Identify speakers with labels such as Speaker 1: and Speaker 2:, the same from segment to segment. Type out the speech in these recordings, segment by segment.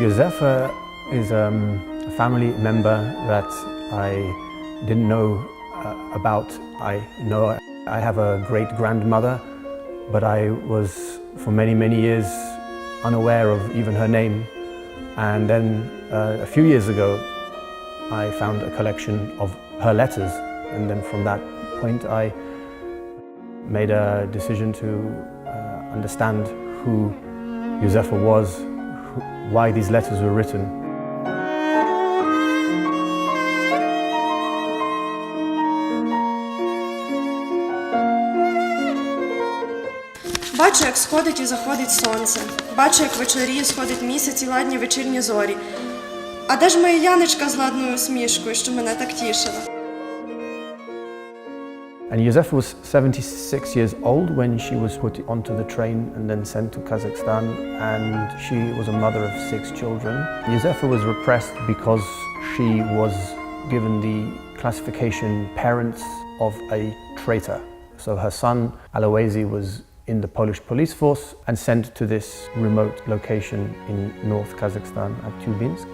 Speaker 1: Zefa is a family member that I didn't know about. I know I have a great-grandmother, but I was for many years unaware of even her name. And then a few years ago I found a collection of her letters, and then from that point I made a decision to understand who Zefa was, why these letters were written.
Speaker 2: Бачу, як сходить і заходить сонце. Бачу, як вечоріє, сходить місяць і ладні вечірні зорі. А де ж моя Яночка з ладною усмішкою, що мене так тішила?
Speaker 1: And Zefa was 76 years old when she was put onto the train and then sent to Kazakhstan, and she was a mother of 6 children. Zefa was repressed because she was given the classification parents of a traitor. So her son Aloisi was in the Polish police force and sent to this remote location in North Kazakhstan at Tubinsk.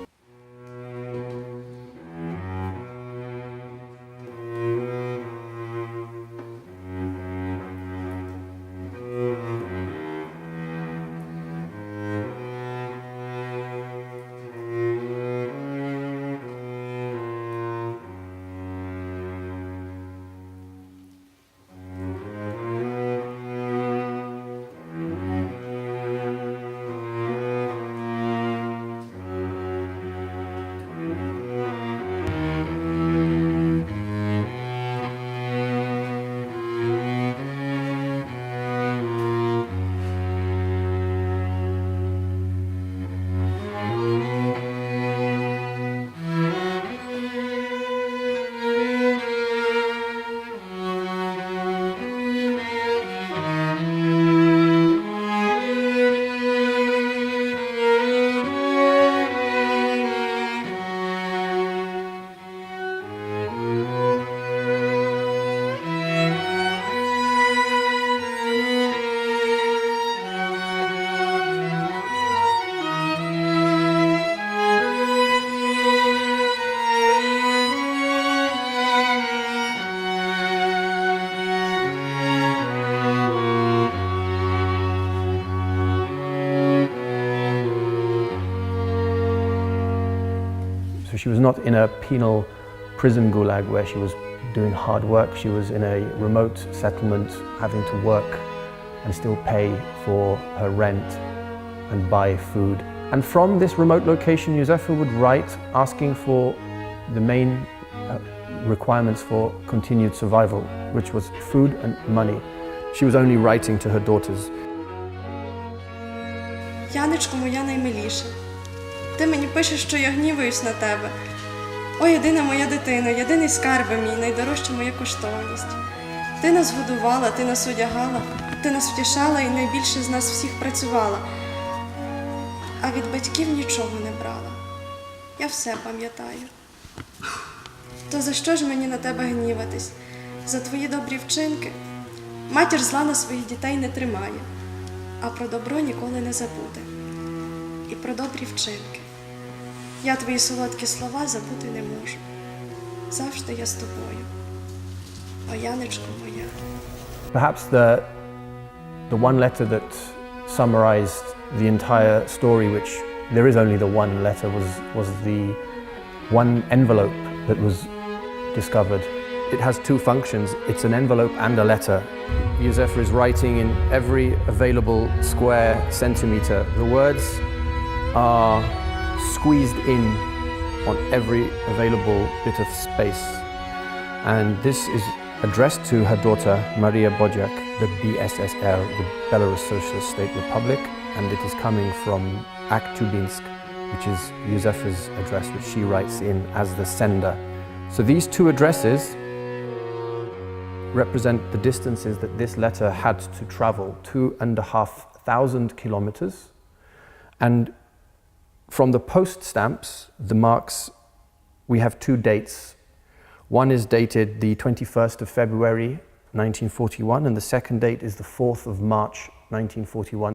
Speaker 1: So she was not in a penal prison gulag where she was doing hard work. She was in a remote settlement having to work and still pay for her rent and buy food. And from this remote location, Zefa would write asking for the main requirements for continued survival, which was food and money. She was only writing to her daughters.
Speaker 2: Яночко моя наймиліша, ти мені пишеш, що я гніваюсь на тебе. О, єдина моя дитина, єдиний скарб мій, найдорожча моя коштовність. Ти нас годувала, ти нас одягала, ти нас втішала і найбільше з нас всіх працювала. А від батьків нічого не брала. Я все пам'ятаю. То за що ж мені на тебе гніватись? За твої добрі вчинки? Матір зла на своїх дітей не тримає, а про добро ніколи не забуде. І про добрі вчинки. Я твої солодкі слова забути не можу. Завжди я з тобою. О, Яночко моя.
Speaker 1: Perhaps the one letter that summarized the entire story, which there is only the one letter, was the one envelope that was discovered. It has 2 functions. It's an envelope and a letter. Zefa is writing in every available square centimeter. The words are squeezed in on every available bit of space. And this is addressed to her daughter, Maria Bodjak, the BSSR, the Belarus Socialist State Republic, and it is coming from Tubinsk, which is Zefa's address, which she writes in as the sender. So these 2 addresses represent the distances that this letter had to travel, 2,500 kilometers. And from the post stamps, the marks, we have 2 dates. One is dated the 21st of February 1941, and the second date is the 4th of March 1941.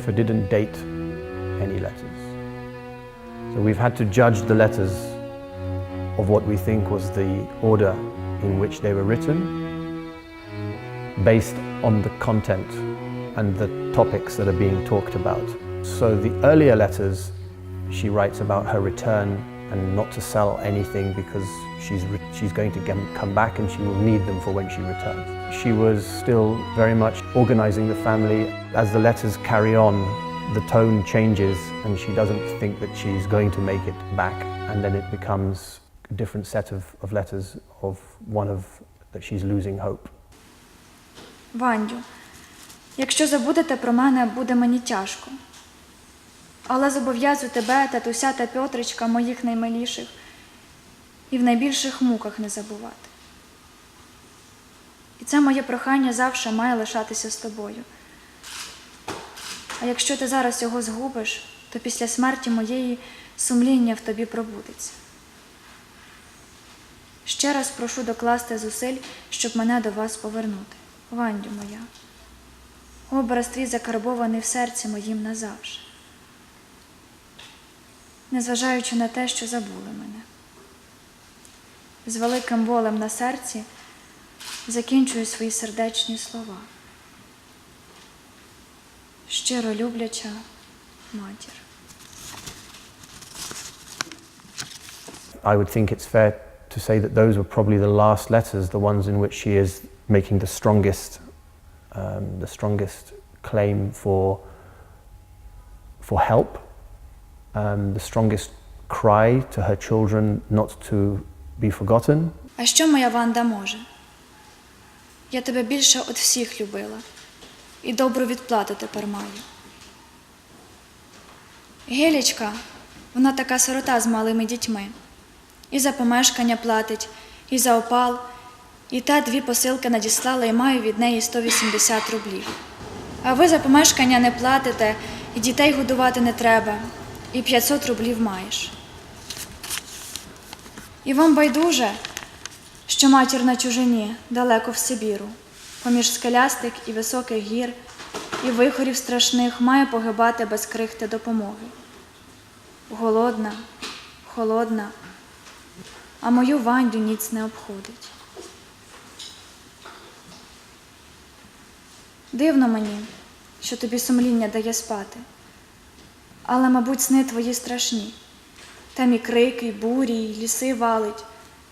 Speaker 1: Josefa didn't date any letters. So we've had to judge the letters of what we think was the order in which they were written based on the content and the topics that are being talked about. So the earlier letters, she writes about her return and not to sell anything because she's going to come back and she will need them for when she returns. She was still very much organizing the family. As the letters carry on, the tone changes and she doesn't think that she's going to make it back, and then it becomes a different set of letters of one of that she's losing hope.
Speaker 3: Вандю, якщо забудете про мене, буде мені тяжко. Але зобов'язую тебе, татуся та Пьотричка, моїх наймиліших, і в найбільших муках не забувати. І це моє прохання завжди має лишатися з тобою. А якщо ти зараз його згубиш, то після смерті моєї сумління в тобі пробудеться. Ще раз прошу докласти зусиль, щоб мене до вас повернути. Вандю моя, образ твій закарбований в серці моїм назавжди. Незважаючи на те, що забули мене. З великим болем на серці закінчую свої сердечні слова. Щиро любляча матір.
Speaker 1: I would think it's fair to say that those were probably the last letters, the ones in which she is making the strongest claim for help, the strongest cry to her children not to be forgotten.
Speaker 3: А що моя Ванда може? Я тебе більше від всіх любила, і добру відплату тепер маю. Гелічка, вона така сирота з малими дітьми. І за помешкання платить, і за опал, і та 2 посилки надіслала, і маю від неї 180 рублів. А ви за помешкання не платите, і дітей годувати не треба, і 500 рублів маєш. І вам байдуже, що матір на чужині, далеко в Сибіру, поміж скелястих і високих гір, і вихорів страшних має погибати без крихти допомоги. Голодна, холодна, а мою Вандю ніц не обходить. Дивно мені, що тобі сумління дає спати, але, мабуть, сни твої страшні. Там і крики, і бурі, і ліси валить,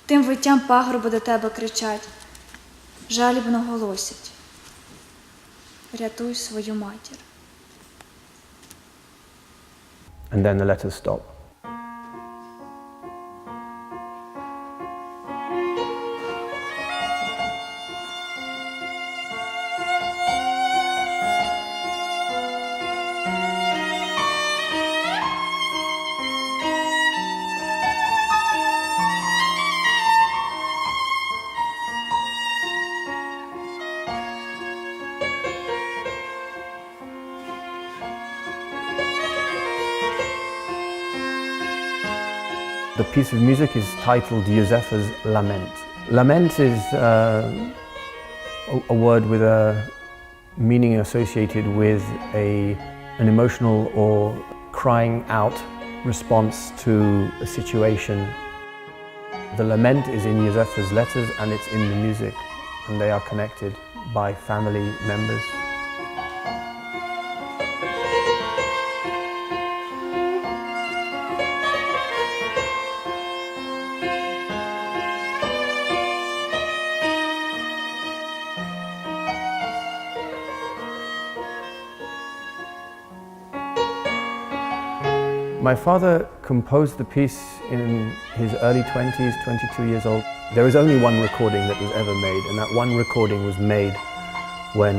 Speaker 3: тим виттям пагорби до тебе кричать, жалібно голосять. Рятуй свою матір.
Speaker 1: And then the letters stop. The piece of music is titled Josefa's Lament. Lament is a word with a meaning associated with an emotional or crying out response to a situation. The lament is in Josefa's letters and it's in the music, and they are connected by family members. My father composed the piece in his early 20s, 22 years old. There is only one recording that was ever made, and that one recording was made when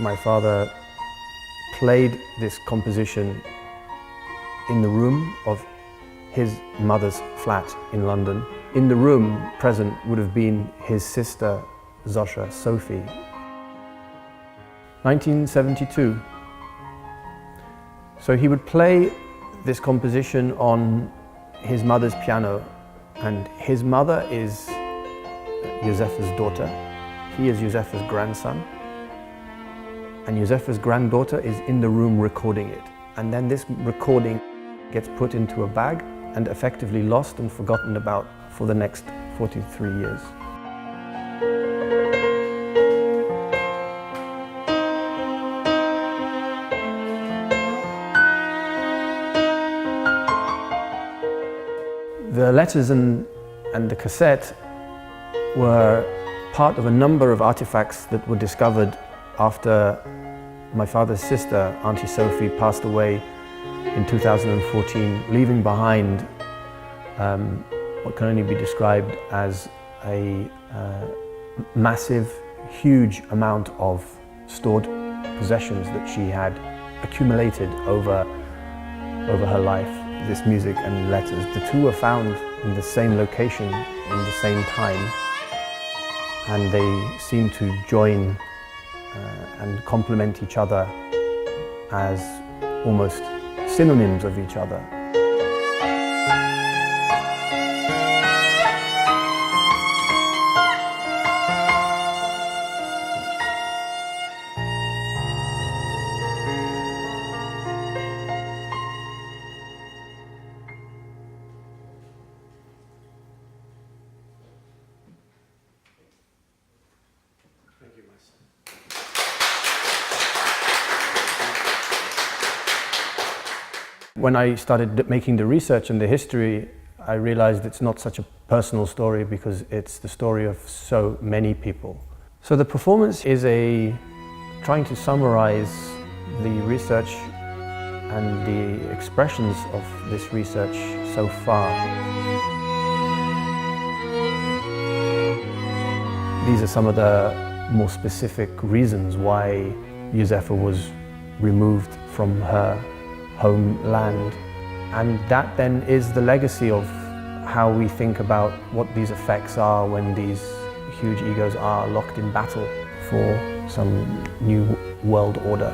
Speaker 1: my father played this composition in the room of his mother's flat in London. In the room present would have been his sister, Zosha, Sophie. 1972. So he would play this composition on his mother's piano, and his mother is Josefa's daughter. He is Josefa's grandson. and Josefa's granddaughter is in the room recording it. And then this recording gets put into a bag and effectively lost and forgotten about for the next 43 years. The letters and the cassette were part of a number of artifacts that were discovered after my father's sister, Auntie Sophie, passed away in 2014, leaving behind what can only be described as a massive, huge amount of stored possessions that she had accumulated over her life. This music and letters, the two were found in the same location, in the same time, and they seem to join and complement each other as almost synonyms of each other. When I started making the research and the history, I realized it's not such a personal story because it's the story of so many people. So the performance is trying to summarize the research and the expressions of this research so far. These are some of the more specific reasons why Josefa was removed from her homeland. And that then is the legacy of how we think about what these effects are when these huge egos are locked in battle for some new world order.